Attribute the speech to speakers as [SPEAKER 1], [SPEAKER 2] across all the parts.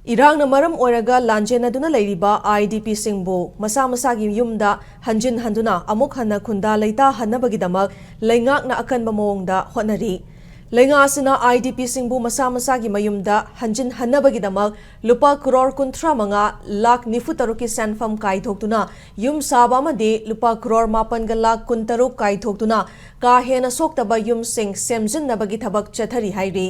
[SPEAKER 1] Irang na maram oiraga lanjena duna leiriba IDP singbu masa masagi yumda hanjin handuna amuk hanna khunda leita hannabagidamak leingak na akanba mawongda hotnari. Lenga asina IDP singbu masa masagi mayumda hanjin hannabagidamak lupa crore kuntra manga lak nifutaruki senfam kaithokduna yum saba amadi lupa crore mapan ga lak kuntaruk kaithokduna ka hena soktaba yum sing semjinnabagi thabak chathari hairi.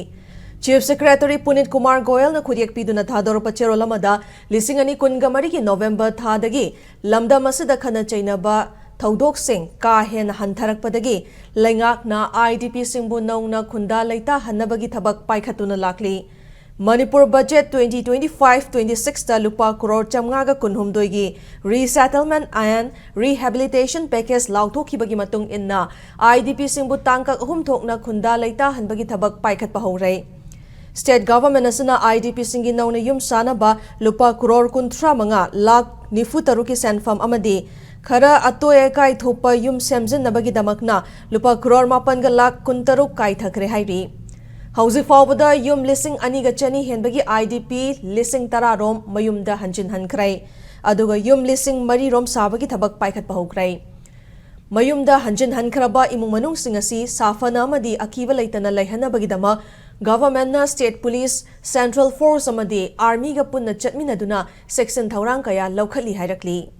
[SPEAKER 1] Chief Secretary Punit Kumar Goyal na khuriyak piduna thador pachero lamada lisingani kungamari ki November thadagi lamda masida khana chainaba thaudok sing ka hen hantharak padagi lengak na IDP singbu naungna khunda leita hannabagi thabak paikhatuna lakli. Manipur budget 2025-26 ta lupa crore chamnga ga kunhumdoi gi Resettlement and Rehabilitation package lauthokibagi matung inna IDP singbu tangkak humthokna khunda leita hanbagi thabak paikhat pahaurai. State government asana IDP singi nauna yum sanaba lupa crore kuntra manga lak nifutaruki senfam amadi khara atoy kai thopa yum semjin nabagi damakna lupa crore mapan ga lak kuntaruk kai thakre hairi. Hausi fawbada yum lising ani ga chani henbagi IDP lising tararom mayumda hanjin hankrai aduga yum lising mari rom sabagi thabak paikhat pahokrai. Mayumda hanjin hankraba imung manung singasi safana amadi akiba leitana laihanabagidama Government na State Police Central Force amadi Army ga punna chatminaduna section thaurang kaya laukhali hairakli.